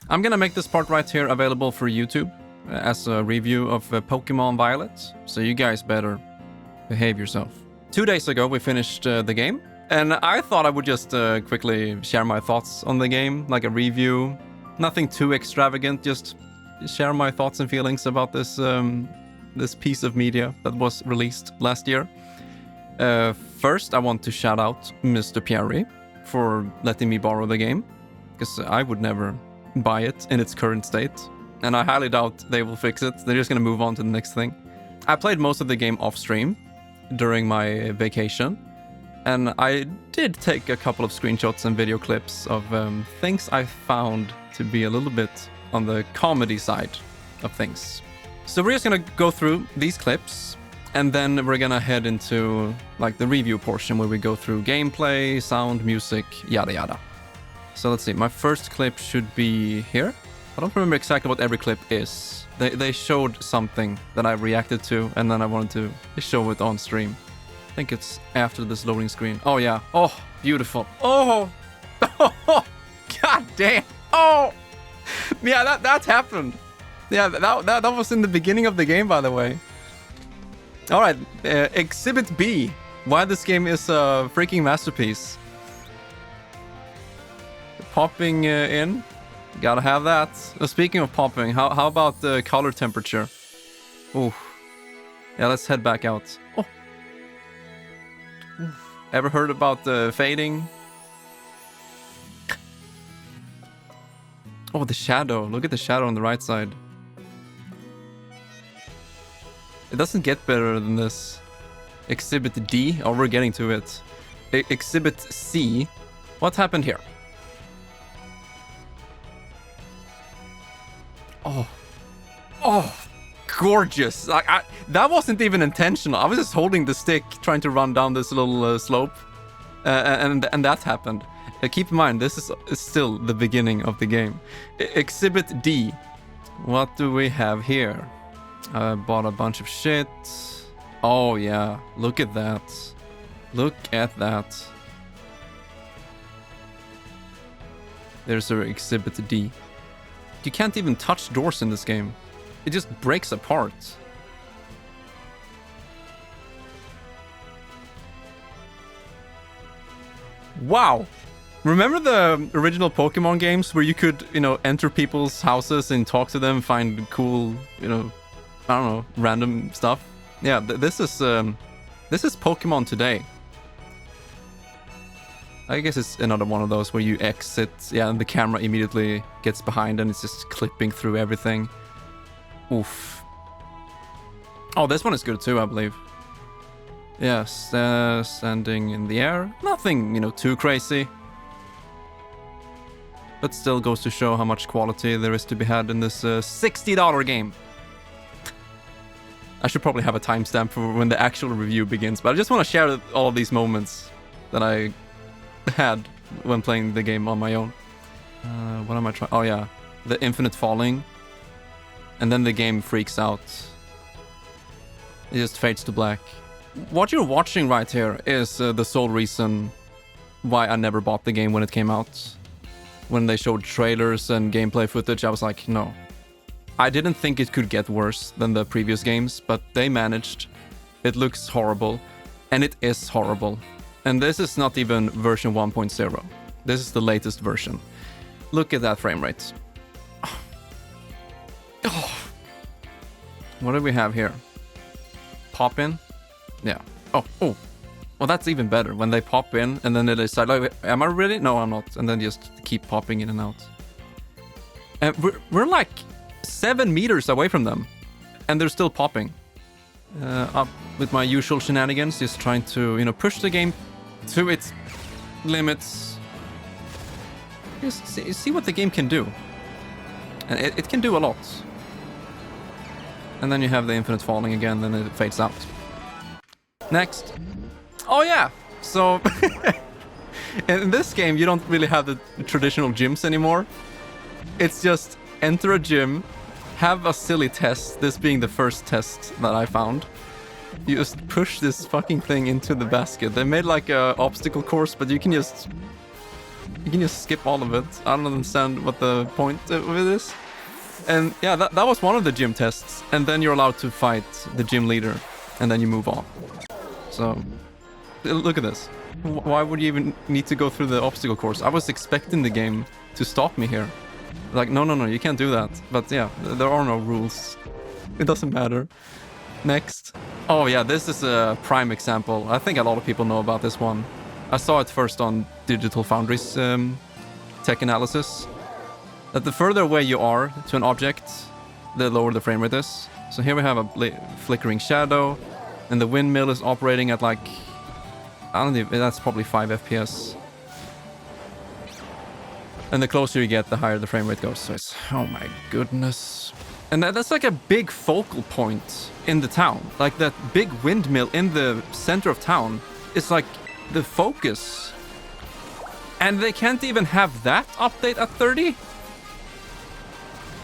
I'm gonna make this part right here available for YouTube as a review of Pokémon Violet, so you guys better behave yourself. 2 days ago we finished the game, and I thought I would just quickly share my thoughts on the game, like a review. Nothing too extravagant, just share my thoughts and feelings about this this piece of media that was released last year. First, I want to shout out Mr. Pierre for letting me borrow the game, because I would never buy it in its current state, and I highly doubt they will fix it. They're just gonna move on to the next thing. I played most of the game off stream during my vacation, and I did take a couple of screenshots and video clips of things I found to be a little bit on the comedy side of things. So we're just gonna go through these clips, and then we're gonna head into like the review portion where we go through gameplay, sound, music, yada yada. So let's see, my first clip should be here. I don't remember exactly what every clip is. They showed something that I reacted to, and then I wanted to show it on stream. I think it's after this loading screen. Oh yeah, oh, beautiful. Oh, god damn. Oh, yeah, that happened. Yeah, that was in the beginning of the game, by the way. All right, Exhibit B. Why this game is a freaking masterpiece. Popping in. Gotta have that. Speaking of popping, how about the color temperature? Ooh. Yeah, let's head back out. Oh. Ever heard about the fading? Oh, the shadow. Look at the shadow on the right side. It doesn't get better than this. Exhibit D. Oh, we're getting to it. Exhibit C. What happened here? Oh, gorgeous. That wasn't even intentional. I was just holding the stick trying to run down this little slope. And that happened. Keep in mind, this is still the beginning of the game. Exhibit D. What do we have here? I bought a bunch of shit. Oh yeah, look at that. Look at that. There's our Exhibit D. You can't even touch doors in this game. It just breaks apart. Wow. Remember the original Pokemon games where you could, enter people's houses and talk to them, find cool, I don't know, random stuff? Yeah, this is Pokemon today. I guess it's another one of those where you exit, yeah, and the camera immediately gets behind and it's just clipping through everything. Oof. Oh, this one is good too, I believe. Yes, standing in the air. Nothing, too crazy. But still goes to show how much quality there is to be had in this $60 game. I should probably have a timestamp for when the actual review begins, but I just want to share all of these moments that I had when playing the game on my own. What am I trying? Oh yeah, the infinite falling, and then the game freaks out. It just fades to black. What you're watching right here is the sole reason why I never bought the game when it came out. When they showed trailers and gameplay footage, I was like, no. I didn't think it could get worse than the previous games, but they managed. It looks horrible, and it is horrible. And this is not even version 1.0. This is the latest version. Look at that frame rate. Oh. What do we have here? Pop in? Yeah. Oh. Well, that's even better. When they pop in and then they decide, like, am I ready? No, I'm not. And then just keep popping in and out. And we're like 7 meters away from them. And they're still popping. Up with my usual shenanigans, just trying to, push the game to its limits. Just see what the game can do. And it can do a lot. And then you have the infinite falling again, then it fades out. Next. Oh yeah, so in this game you don't really have the traditional gyms anymore. It's just enter a gym, have a silly test, this being the first test that I found. You just push this fucking thing into the basket. They made like a obstacle course, but you can just You can just skip all of it. I don't understand what the point of it is. And yeah, that was one of the gym tests. And then you're allowed to fight the gym leader. And then you move on. So, look at this. Why would you even need to go through the obstacle course? I was expecting the game to stop me here. Like, no, you can't do that. But yeah, there are no rules. It doesn't matter. Next. Oh yeah, this is a prime example. I think a lot of people know about this one. I saw it first on Digital Foundry's tech analysis. That the further away you are to an object, the lower the frame rate is. So here we have a flickering shadow, and the windmill is operating at like, I don't know, that's probably 5 FPS. And the closer you get, the higher the frame rate goes. So it's, oh my goodness. And that's like a big focal point in the town. Like that big windmill in the center of town is like the focus. And they can't even have that update at 30?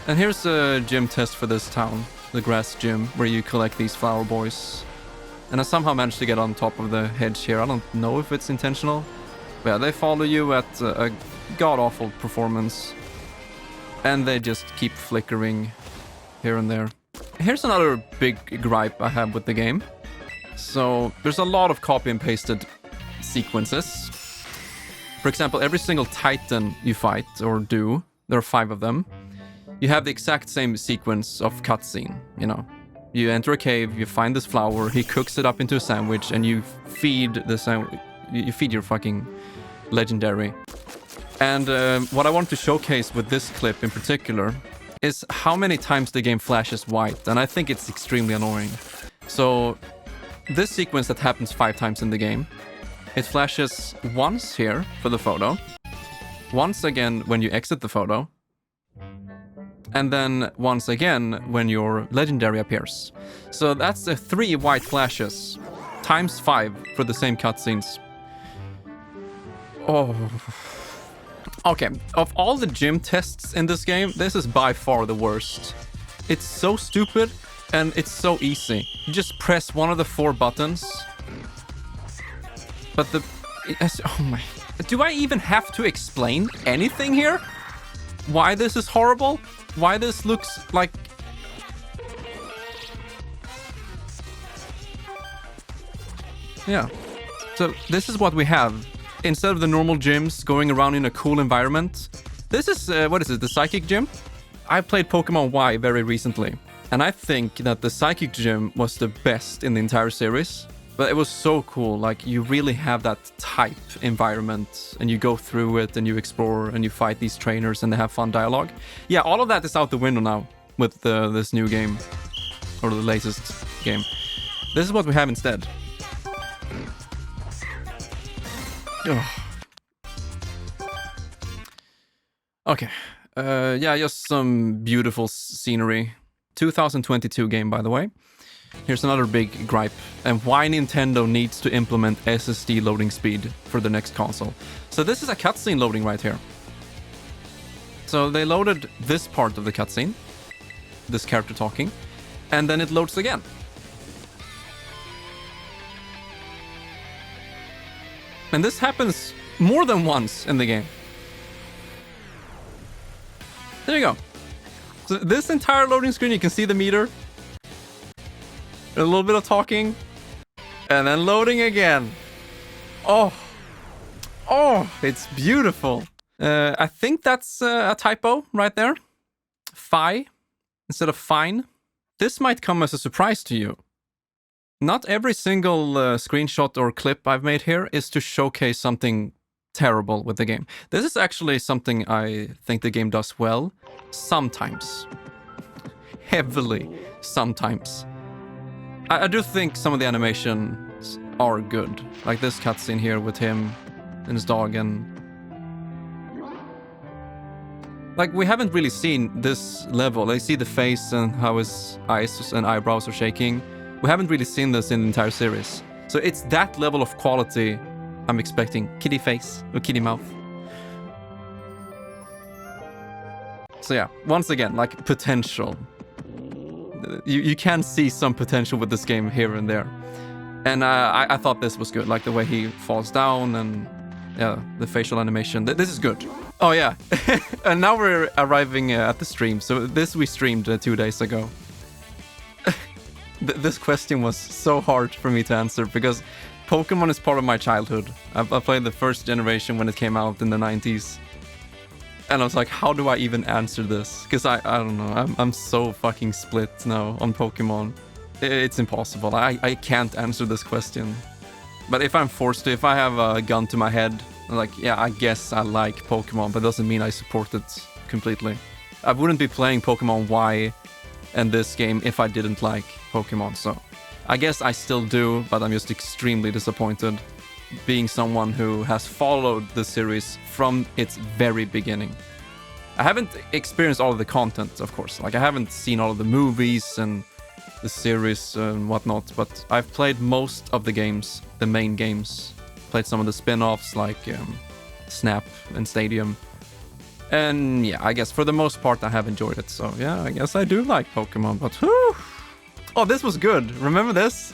And here's a gym test for this town. The grass gym, where you collect these flower boys. And I somehow managed to get on top of the hedge here. I don't know if it's intentional. But yeah, they follow you at a god-awful performance. And they just keep flickering here and there. Here's another big gripe I have with the game. So there's a lot of copy and pasted sequences. For example, every single Titan you fight or do, there are 5 of them. You have the exact same sequence of cutscene, you know. You enter a cave, you find this flower, he cooks it up into a sandwich, and you feed the sandwich. You feed your fucking legendary. And what I want to showcase with this clip in particular is how many times the game flashes white, and I think it's extremely annoying. So this sequence that happens 5 times in the game, it flashes once here for the photo, once again when you exit the photo, and then once again when your legendary appears. So that's 3 white flashes, times 5 for the same cutscenes. Oh. Okay, of all the gym tests in this game, this is by far the worst. It's so stupid, and it's so easy. You just press one of the 4 buttons. But oh my... Do I even have to explain anything here? Why this is horrible? Why this looks like... Yeah. So this is what we have. Instead of the normal gyms going around in a cool environment, this is, what is it, the Psychic Gym? I played Pokémon Y very recently, and I think that the Psychic Gym was the best in the entire series. But it was so cool, like you really have that type environment, and you go through it, and you explore, and you fight these trainers, and they have fun dialogue. Yeah, all of that is out the window now with this new game, or the latest game. This is what we have instead. Ugh. Okay, yeah, just some beautiful scenery. 2022 game, by the way. Here's another big gripe, and why Nintendo needs to implement SSD loading speed for the next console. So this is a cutscene loading right here. So they loaded this part of the cutscene, this character talking, and then it loads again. And this happens more than once in the game. There you go. So this entire loading screen, you can see the meter. A little bit of talking. And then loading again. Oh. Oh, it's beautiful. I think that's a typo right there. Fi instead of fine. This might come as a surprise to you. Not every single screenshot or clip I've made here is to showcase something terrible with the game. This is actually something I think the game does well. Sometimes. Heavily. Sometimes. I do think some of the animations are good. Like this cutscene here with him and his dog, and... like, we haven't really seen this level. I see the face and how his eyes and eyebrows are shaking. We haven't really seen this in the entire series. So it's that level of quality I'm expecting. Kitty face or kitty mouth. So yeah, once again, like potential. You can see some potential with this game here and there. And I thought this was good, like the way he falls down and Yeah, the facial animation. This is good. Oh yeah, and now we're arriving at the stream. So this we streamed 2 days ago. This question was so hard for me to answer because Pokemon is part of my childhood. I played the first generation when it came out in the 90s. And I was like, how do I even answer this? Because I don't know, I'm so fucking split now on Pokemon. It's impossible. I can't answer this question. But if I'm forced to, if I have a gun to my head, I'm like, yeah, I guess I like Pokemon, but it doesn't mean I support it completely. I wouldn't be playing Pokemon Y and this game if I didn't like Pokemon, so I guess I still do, but I'm just extremely disappointed being someone who has followed the series from its very beginning. I haven't experienced all of the content, of course. Like, I haven't seen all of the movies and the series and whatnot, but I've played most of the games, the main games. Played some of the spin-offs like Snap and Stadium. And yeah, I guess for the most part I have enjoyed it. So yeah, I guess I do like Pokemon, but whew. Oh, this was good. Remember this?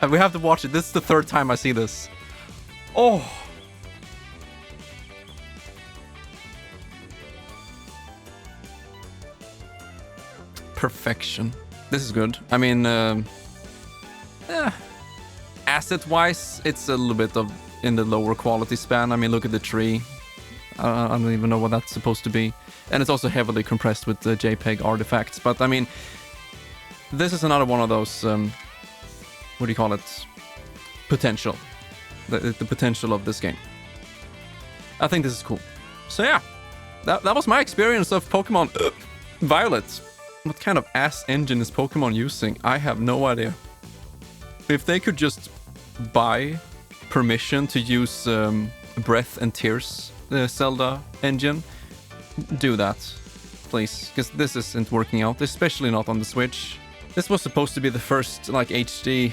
We have to watch it. This is the third time I see this. Oh. Perfection. This is good. I mean, asset-wise, it's a little bit of in the lower quality span. I mean, look at the tree. I don't even know what that's supposed to be. And it's also heavily compressed with the JPEG artifacts. But I mean, this is another one of those, what do you call it? Potential. The potential of this game. I think this is cool. So yeah, that was my experience of Pokemon Violet. What kind of ass engine is Pokemon using? I have no idea. If they could just buy permission to use Breath and Tears Zelda engine, do that, please, because this isn't working out, especially not on the Switch. This was supposed to be the first like HD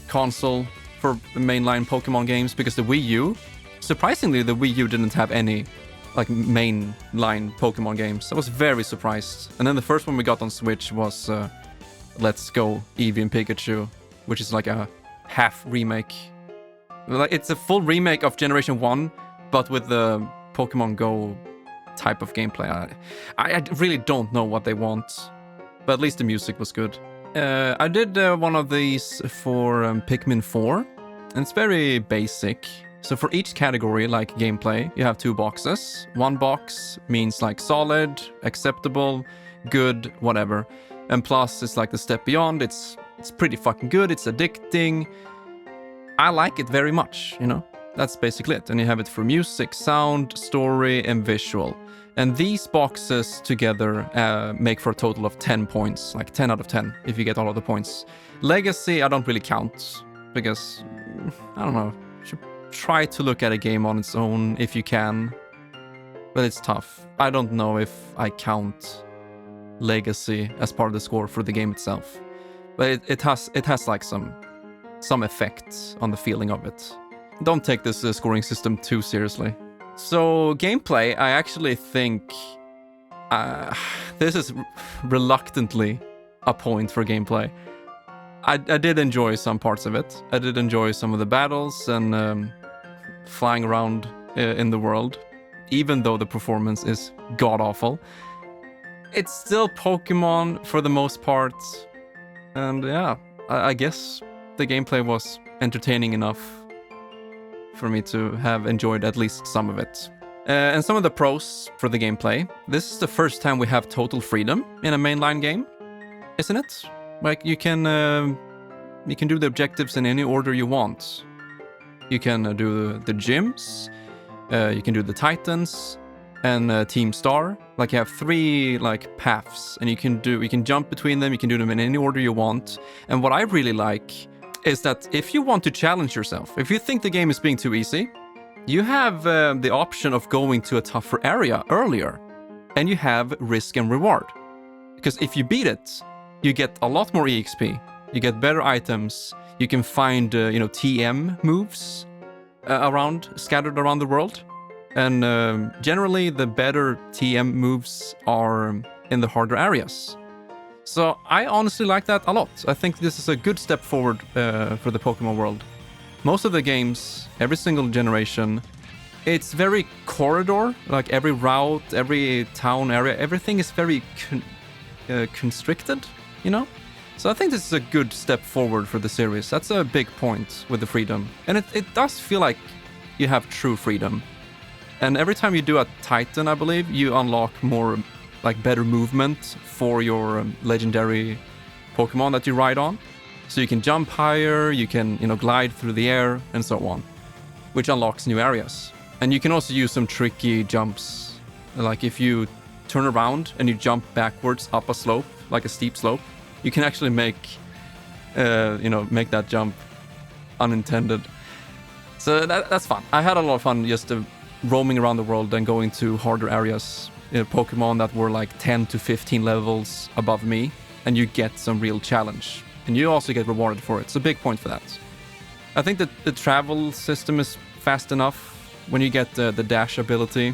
console for mainline Pokemon games, because the Wii U, surprisingly, the Wii U didn't have any like mainline Pokemon games. I was very surprised. And then the first one we got on Switch was Let's Go Eevee and Pikachu, which is like a half remake. Like, it's a full remake of Generation 1, but with the Pokemon Go type of gameplay. I really don't know what they want, but at least the music was good. I did one of these for Pikmin 4, and it's very basic. So for each category, like gameplay, you have 2 boxes. One box means like solid, acceptable, good, whatever. And plus, it's like the step beyond. It's pretty fucking good. It's addicting. I like it very much, you know? That's basically it. And you have it for music, sound, story, and visual. And these boxes together make for a total of 10 points, like 10 out of 10, if you get all of the points. Legacy, I don't really count, because, I don't know, you should try to look at a game on its own if you can, but it's tough. I don't know if I count Legacy as part of the score for the game itself, but it has like some effect on the feeling of it. Don't take this scoring system too seriously. So gameplay, I actually think this is reluctantly a point for gameplay. I did enjoy some parts of it. I did enjoy some of the battles and flying around in the world, even though the performance is god-awful. It's still Pokemon for the most part, and yeah, I guess the gameplay was entertaining enough for me to have enjoyed at least some of it. And some of the pros for the gameplay. This is the first time we have total freedom in a mainline game, isn't it? Like, you can do the objectives in any order you want. You can do the gyms, you can do the Titans, and Team Star. Like, you have 3 like paths, and you can jump between them. You can do them in any order you want. And what I really like is that if you want to challenge yourself, if you think the game is being too easy, you have the option of going to a tougher area earlier, and you have risk and reward. Because if you beat it, you get a lot more EXP, you get better items, you can find TM moves scattered around the world, and generally the better TM moves are in the harder areas. So I honestly like that a lot. I think this is a good step forward for the Pokemon world. Most of the games, every single generation, It's very corridor, like every route, every town area, everything is very constricted, you know? So I think this is a good step forward for the series. That's a big point with the freedom. And it does feel like you have true freedom. And every time you do a Titan, I believe, you unlock more, like, better movement for your legendary Pokemon that you ride on. So you can jump higher, you can, you know, glide through the air, and so on, which unlocks new areas. And you can also use some tricky jumps. Like if you turn around and you jump backwards up a slope, like a steep slope, you can actually make that jump unintended. So that's fun. I had a lot of fun just roaming around the world and going to harder areas. Pokemon that were like 10 to 15 levels above me, and you get some real challenge. And you also get rewarded for it. It's a big point for that. I think that the travel system is fast enough. When you get the dash ability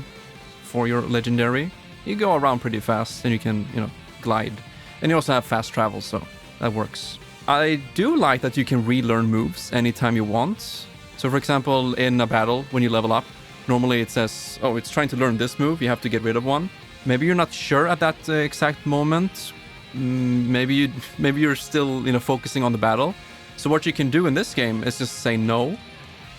for your legendary, you go around pretty fast and you can, you know, glide. And you also have fast travel, so that works. I do like that you can relearn moves anytime you want. So for example, in a battle, when you level up, normally it says, oh, it's trying to learn this move, you have to get rid of one. Maybe you're not sure at that exact moment. Maybe you're still, you know, focusing on the battle. So what you can do in this game is just say no,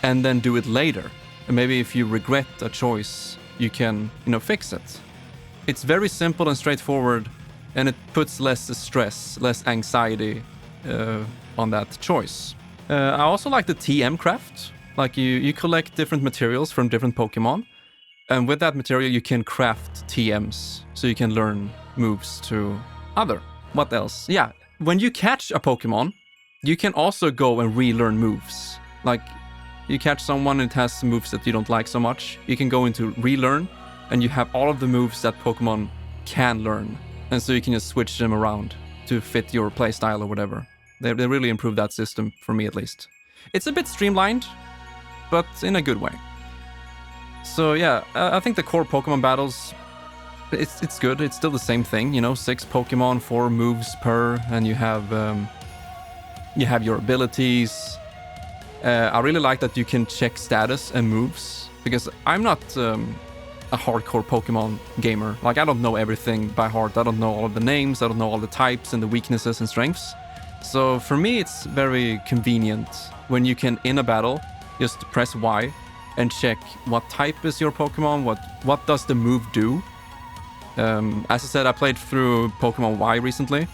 and then do it later. And maybe if you regret a choice, you can, you know, fix it. It's very simple and straightforward, and it puts less stress, less anxiety on that choice. I also like the TM craft. Like you collect different materials from different Pokemon, and with that material you can craft TMs, so you can learn moves to other. What else? Yeah, when you catch a Pokemon, you can also go and relearn moves. Like, you catch someone and it has moves that you don't like so much, you can go into relearn, and you have all of the moves that Pokemon can learn. And so you can just switch them around to fit your playstyle or whatever. They really improved that system, for me at least. It's a bit streamlined, but in a good way. So yeah, I think the core Pokemon battles, it's good. It's still the same thing, you know, 6 Pokemon, 4 moves per, and you have your abilities. I really like that you can check status and moves, because I'm not a hardcore Pokemon gamer. Like, I don't know everything by heart. I don't know all of the names. I don't know all the types and the weaknesses and strengths. So for me, it's very convenient when you can, in a battle, just press Y and check what type is your Pokemon, what does the move do. As I said, I played through Pokemon Y recently,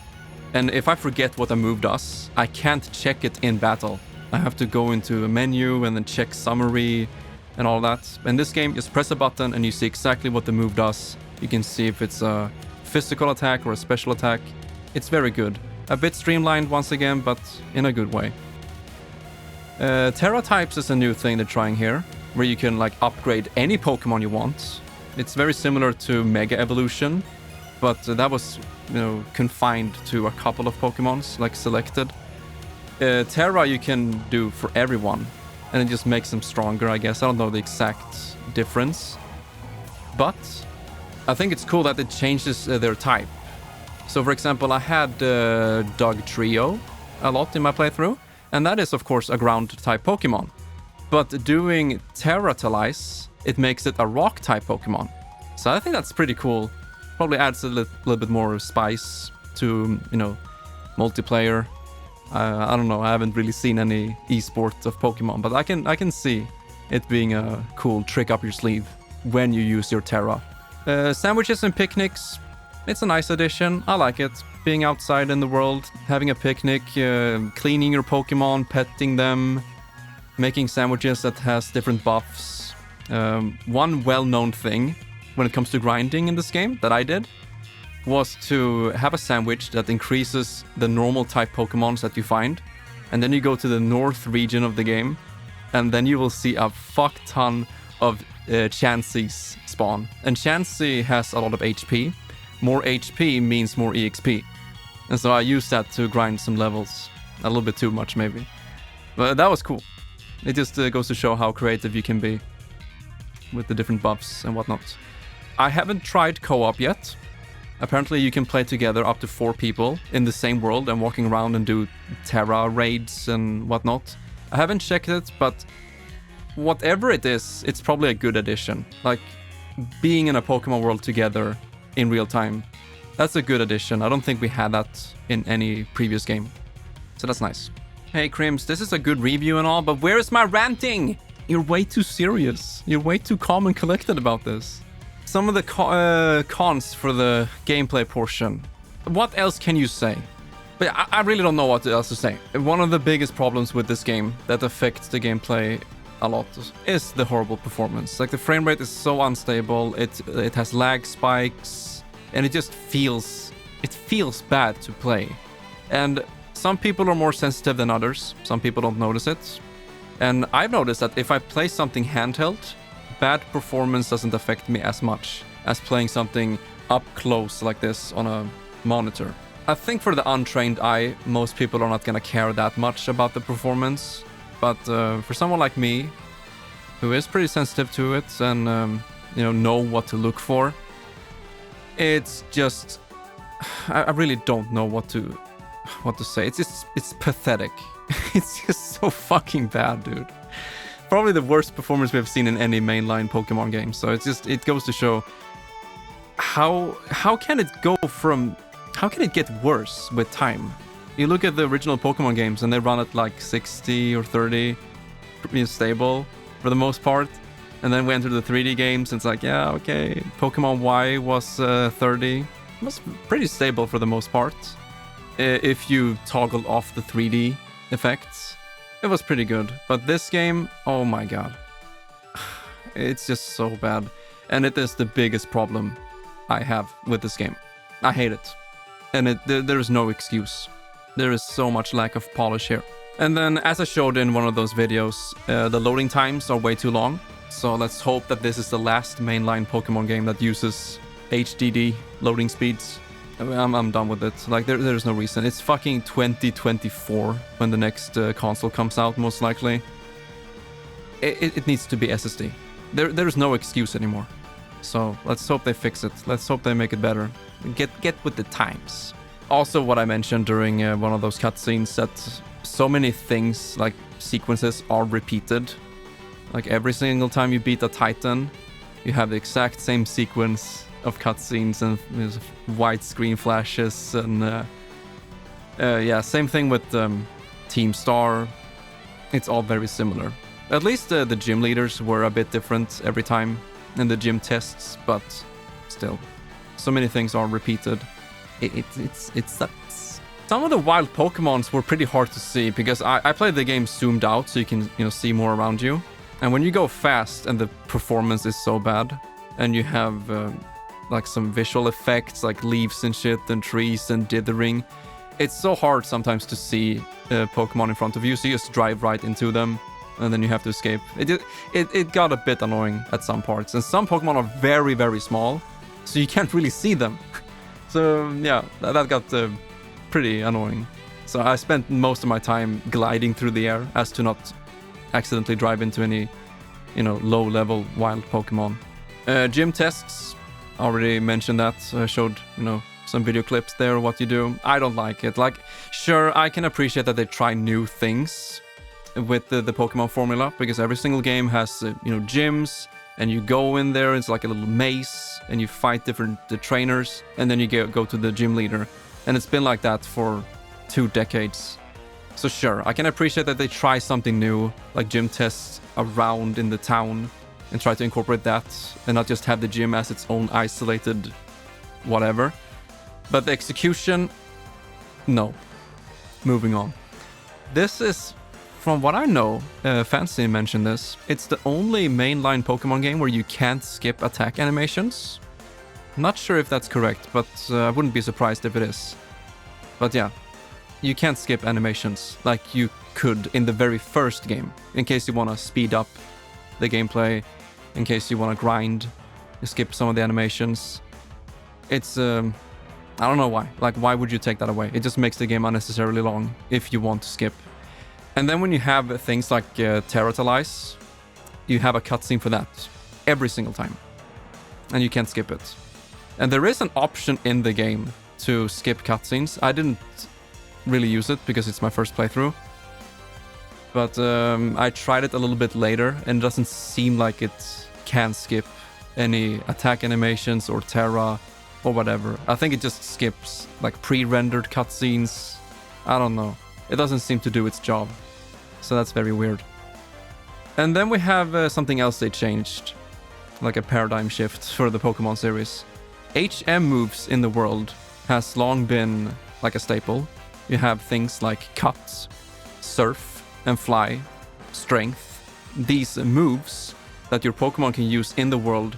and if I forget what a move does, I can't check it in battle. I have to go into a menu and then check summary and all that. In this game, just press a button and you see exactly what the move does. You can see if it's a physical attack or a special attack. It's very good. A bit streamlined once again, but in a good way. Terra types is a new thing they're trying here, where you can like upgrade any Pokemon you want. It's very similar to Mega Evolution, but that was, you know, confined to a couple of Pokemons, like selected. Terra you can do for everyone, and it just makes them stronger, I guess. I don't know the exact difference, but I think it's cool that it changes their type. So for example, I had Dugtrio a lot in my playthrough, and that is of course a ground type Pokemon. But doing Terratilize, it makes it a rock type Pokemon. So I think that's pretty cool. Probably adds a little bit more spice to, you know, multiplayer. I don't know, I haven't really seen any esports of Pokemon, but I can see it being a cool trick up your sleeve when you use your Terra. Sandwiches and picnics, it's a nice addition. I like it. Being outside in the world, having a picnic, cleaning your Pokemon, petting them, making sandwiches that has different buffs. One well-known thing when it comes to grinding in this game that I did was to have a sandwich that increases the normal type Pokemons that you find. And then you go to the north region of the game, and then you will see a fuck ton of Chanseys spawn. And Chansey has a lot of HP. More HP means more EXP. And so I used that to grind some levels. A little bit too much, maybe. But that was cool. It just goes to show how creative you can be with the different buffs and whatnot. I haven't tried co-op yet. Apparently you can play together up to 4 people in the same world and walking around and do Terra raids and whatnot. I haven't checked it, but whatever it is, it's probably a good addition. Like, being in a Pokemon world together in real time, that's a good addition. I don't think we had that in any previous game. So that's nice. Hey, Crims, this is a good review and all, but where is my ranting? You're way too serious. You're way too calm and collected about this. Some of the cons for the gameplay portion. What else can you say? But I really don't know what else to say. One of the biggest problems with this game that affects the gameplay a lot is the horrible performance. Like, the frame rate is so unstable. It has lag spikes, and it just feels bad to play. And some people are more sensitive than others. Some people don't notice it. And I've noticed that if I play something handheld, bad performance doesn't affect me as much as playing something up close like this on a monitor. I think for the untrained eye, most people are not gonna care that much about the performance. But for someone like me, who is pretty sensitive to it and know what to look for, it's just I really don't know what to say. It's pathetic. It's just so fucking bad, dude. Probably the worst performance we've seen in any mainline Pokemon game. So it goes to show how can it get worse with time? You look at the original Pokemon games and they run at like 60 or 30, pretty stable for the most part. And then we enter the 3D games and it's like, yeah, okay, Pokemon Y was 30. It was pretty stable for the most part. If you toggle off the 3D effects, it was pretty good. But this game, oh my god. It's just so bad. And it is the biggest problem I have with this game. I hate it. And there is no excuse. There is so much lack of polish here. And then, as I showed in one of those videos, the loading times are way too long. So let's hope that this is the last mainline Pokemon game that uses HDD loading speeds. I'm done with it. Like, there's no reason. It's fucking 2024 when the next console comes out, most likely. It needs to be SSD. There's no excuse anymore. So let's hope they fix it. Let's hope they make it better. Get with the times. Also, what I mentioned during one of those cutscenes, that so many things, like sequences, are repeated. Like, every single time you beat a Titan, you have the exact same sequence of cutscenes and white screen flashes. And yeah, same thing with Team Star. It's all very similar. At least the gym leaders were a bit different every time in the gym tests, but still, so many things are repeated. It sucks. Some of the wild Pokemons were pretty hard to see because I played the game zoomed out so you can see more around you. And when you go fast and the performance is so bad, and you have like some visual effects like leaves and shit and trees and dithering, it's so hard sometimes to see Pokemon in front of you, so you just drive right into them and then you have to escape. It got a bit annoying at some parts, and some Pokemon are very, very small, so you can't really see them. So yeah, that got pretty annoying. So I spent most of my time gliding through the air as to not accidentally drive into any, low-level wild Pokemon. Gym tests, already mentioned that. I showed, some video clips there, what you do. I don't like it. Like, sure, I can appreciate that they try new things with the Pokemon formula, because every single game has, gyms, and you go in there, it's like a little maze, and you fight different trainers, and then you go to the gym leader. And it's been like that for 2 decades. So sure, I can appreciate that they try something new, like gym tests around in the town, and try to incorporate that, and not just have the gym as its own isolated whatever. But the execution, no. Moving on. This is, from what I know, Fancy mentioned this, it's the only mainline Pokemon game where you can't skip attack animations. Not sure if that's correct, but I wouldn't be surprised if it is. But yeah, you can't skip animations like you could in the very first game, in case you want to speed up the gameplay, in case you want to grind, you skip some of the animations. It's, I don't know why. Like, why would you take that away? It just makes the game unnecessarily long if you want to skip. And then when you have things like Terratalize, you have a cutscene for that every single time. And you can't skip it. And there is an option in the game to skip cutscenes. I didn't really use it because it's my first playthrough. But I tried it a little bit later, and it doesn't seem like it can skip any attack animations or Terra or whatever. I think it just skips like pre-rendered cutscenes. I don't know. It doesn't seem to do its job. So that's very weird. And then we have something else they changed, like a paradigm shift for the Pokemon series. HM moves in the world has long been like a staple. You have things like Cut, Surf, and Fly, Strength. These moves that your Pokemon can use in the world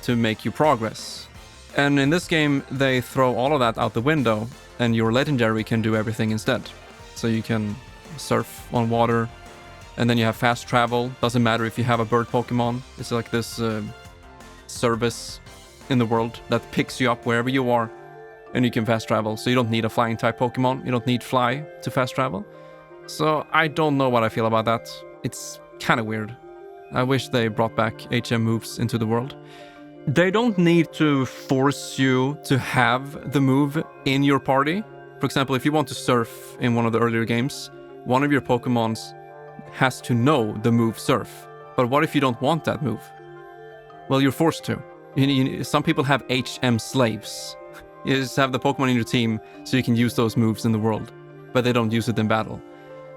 to make you progress. And in this game, they throw all of that out the window, and your Legendary can do everything instead. So you can surf on water, and then you have fast travel. Doesn't matter if you have a bird Pokemon. It's like this service in the world that picks you up wherever you are, and you can fast travel. So you don't need a flying type Pokemon. You don't need Fly to fast travel. So I don't know what I feel about that. It's kind of weird. I wish they brought back HM moves into the world. They don't need to force you to have the move in your party. For example, if you want to surf in one of the earlier games, one of your Pokemons has to know the move Surf. But what if you don't want that move? Well, you're forced to. Some people have HM slaves. You just have the Pokemon in your team so you can use those moves in the world, but they don't use it in battle.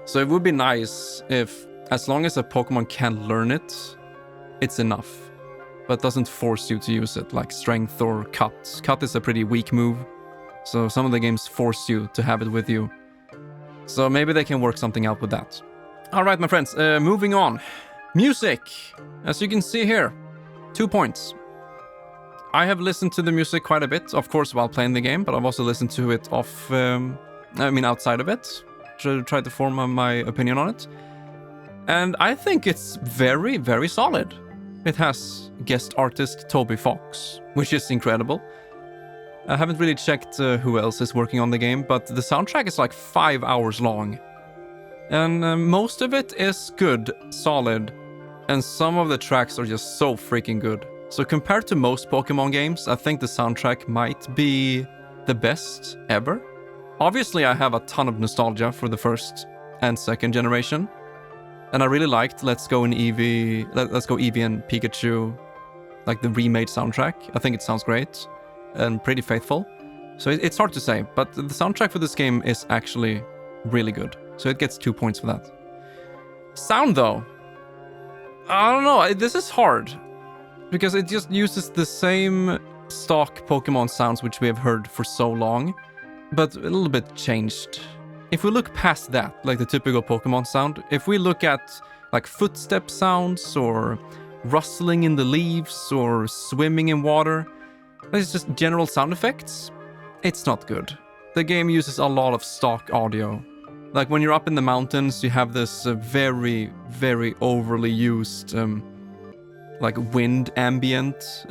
So it would be nice if, as long as a Pokemon can learn it, it's enough. But doesn't force you to use it, like Strength or Cut. Cut is a pretty weak move, so some of the games force you to have it with you. So maybe they can work something out with that. Alright, my friends, moving on. Music! As you can see here, 2 points. I have listened to the music quite a bit, of course, while playing the game, but I've also listened to it outside of it, to try to form my opinion on it. And I think it's very, very solid. It has guest artist Toby Fox, which is incredible. I haven't really checked who else is working on the game, but the soundtrack is like 5 hours long. And most of it is good, solid, and some of the tracks are just so freaking good. So compared to most Pokemon games, I think the soundtrack might be the best ever. Obviously, I have a ton of nostalgia for the first and second generation. And I really liked Let's Go Eevee and Pikachu, like the remade soundtrack. I think it sounds great and pretty faithful. So it's hard to say, but the soundtrack for this game is actually really good. So it gets 2 points for that. Sound though, I don't know, this is hard. Because it just uses the same stock Pokemon sounds which we have heard for so long, but a little bit changed. If we look past that, like the typical Pokemon sound, if we look at like footstep sounds or rustling in the leaves or swimming in water, it's just general sound effects, it's not good. The game uses a lot of stock audio. Like when you're up in the mountains, you have this very, very overly used like wind ambience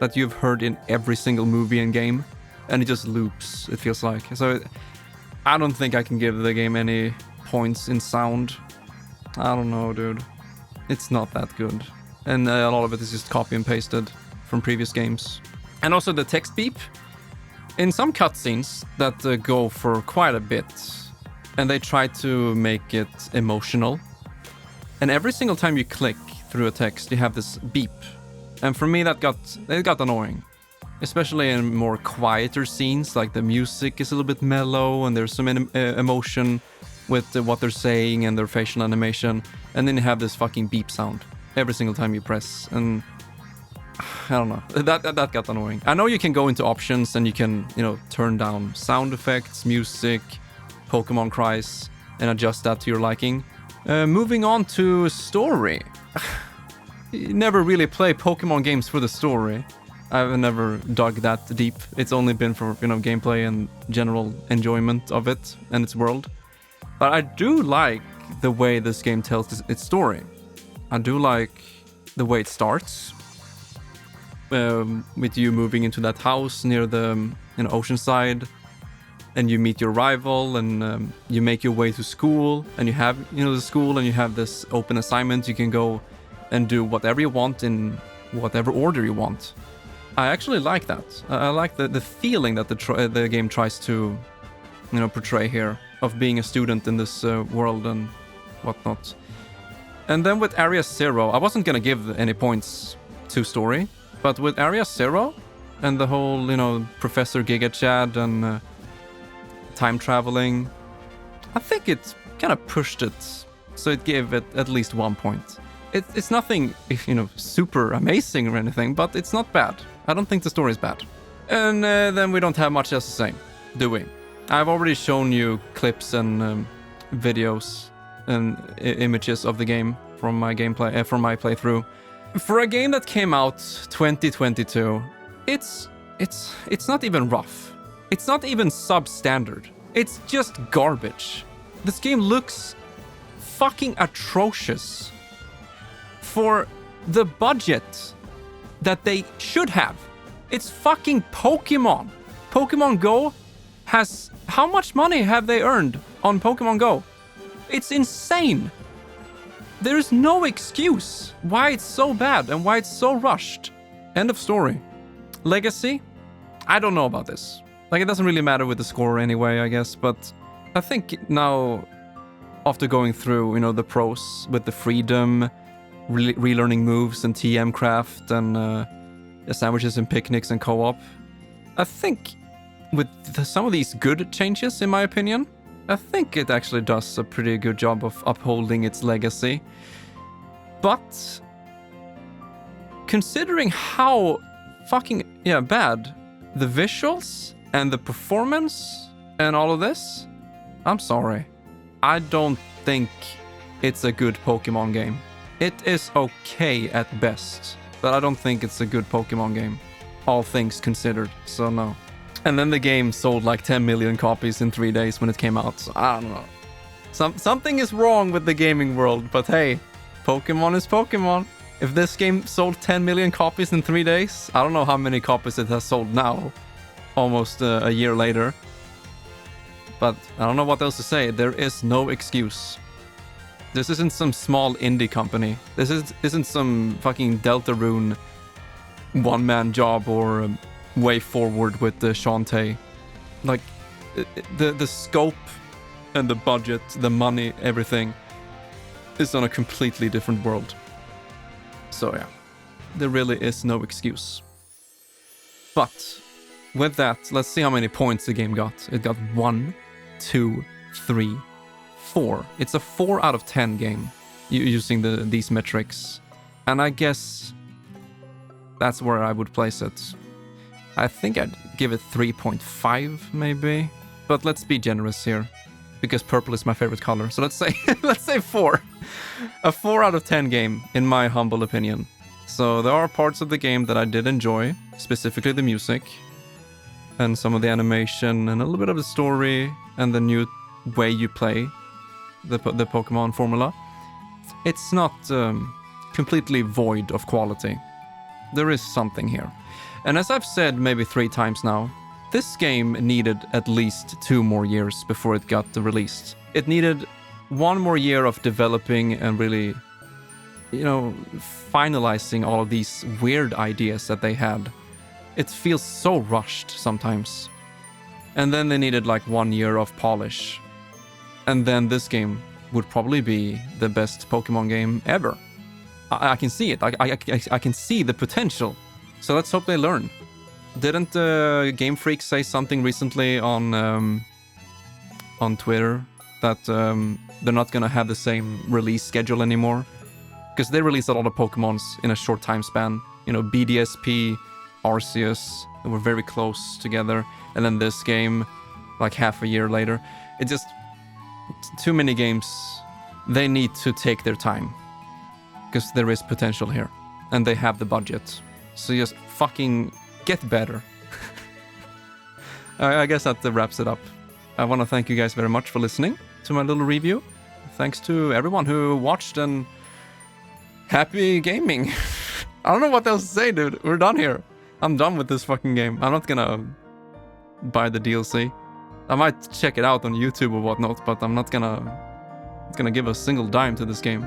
that you've heard in every single movie and game, and it just loops, it feels like. So I don't think I can give the game any points in sound. I don't know, dude. It's not that good. And a lot of it is just copy and pasted from previous games. And also the text beep. In some cutscenes that go for quite a bit, and they try to make it emotional. And every single time you click through a text, you have this beep. And for me, it got annoying. Especially in more quieter scenes, like the music is a little bit mellow and there's some emotion with what they're saying and their facial animation. And then you have this fucking beep sound every single time you press. And I don't know, that got annoying. I know you can go into options and you can, turn down sound effects, music, Pokemon cries, and adjust that to your liking. Moving on to story. You never really play Pokemon games for the story. I've never dug that deep. It's only been for, gameplay and general enjoyment of it and its world. But I do like the way this game tells its story. I do like the way it starts. With you moving into that house near the Oceanside. And you meet your rival and you make your way to school. And you have, the school and you have this open assignment. You can go and do whatever you want in whatever order you want. I actually like that. I like the feeling that the game tries to, portray here of being a student in this world and whatnot. And then with Area Zero, I wasn't gonna give any points to story, but with Area Zero and the whole, you know, Professor Giga Chad and time traveling, I think it kind of pushed it, so it gave it at least 1 point. It's nothing, you know, super amazing or anything, but it's not bad. I don't think the story is bad. And then we don't have much else to say, do we? I've already shown you clips and videos and images of the game from my gameplay, from my playthrough. For a game that came out 2022, it's not even rough. It's not even substandard. It's just garbage. This game looks fucking atrocious for the budget that they should have. It's fucking Pokémon. Pokémon Go has... How much money have they earned on Pokémon Go? It's insane. There is no excuse why it's so bad and why it's so rushed. End of story. Legacy? I don't know about this. Like, it doesn't really matter with the score anyway, I guess, but I think now, after going through, you know, the pros with the freedom, relearning moves and TM craft and sandwiches and picnics and co-op, I think with some of these good changes, in my opinion, I think it actually does a pretty good job of upholding its legacy. But considering how fucking bad the visuals and the performance and all of this, I'm sorry. I don't think it's a good Pokemon game. It is okay at best, but I don't think it's a good Pokemon game, all things considered, so no. And then the game sold like 10 million copies in 3 days when it came out, so I don't know. Something is wrong with the gaming world, but hey, Pokemon is Pokemon. If this game sold 10 million copies in 3 days, I don't know how many copies it has sold now, almost a year later. But I don't know what else to say. There is no excuse. This isn't some small indie company. This isn't some fucking Deltarune one-man job or Way Forward with the Shantae. Like, the scope and the budget, the money, everything is on a completely different world. So yeah, there really is no excuse. But with that, let's see how many points the game got. It got 1, 2, 3, 4. It's a 4 out of 10 game using these metrics. And I guess that's where I would place it. I think I'd give it 3.5 maybe. But let's be generous here, because purple is my favorite color. So let's say let's say 4. A 4 out of 10 game, in my humble opinion. So there are parts of the game that I did enjoy, specifically the music, and some of the animation, and a little bit of the story, and the new way you play the Pokemon formula. It's not completely void of quality. There is something here. And as I've said maybe 3 times now, this game needed at least 2 more years before it got released. It needed 1 more year of developing and really, you know, finalizing all of these weird ideas that they had. It feels so rushed sometimes. And then they needed like 1 year of polish. And then this game would probably be the best Pokemon game ever. I can see it. I can see the potential. So let's hope they learn. Didn't Game Freak say something recently on Twitter that they're not gonna have the same release schedule anymore? Because they released a lot of Pokemons in a short time span. You know, BDSP, Arceus, they were very close together. And then this game, like half a year later. It just... Too many games. They need to take their time. Because there is potential here. And they have the budget. So just fucking get better. I guess that wraps it up. I want to thank you guys very much for listening to my little review. Thanks to everyone who watched, and happy gaming. I don't know what else to say, dude. We're done here. I'm done with this fucking game. I'm not gonna buy the DLC. I might check it out on YouTube or whatnot, but I'm not gonna give a single dime to this game.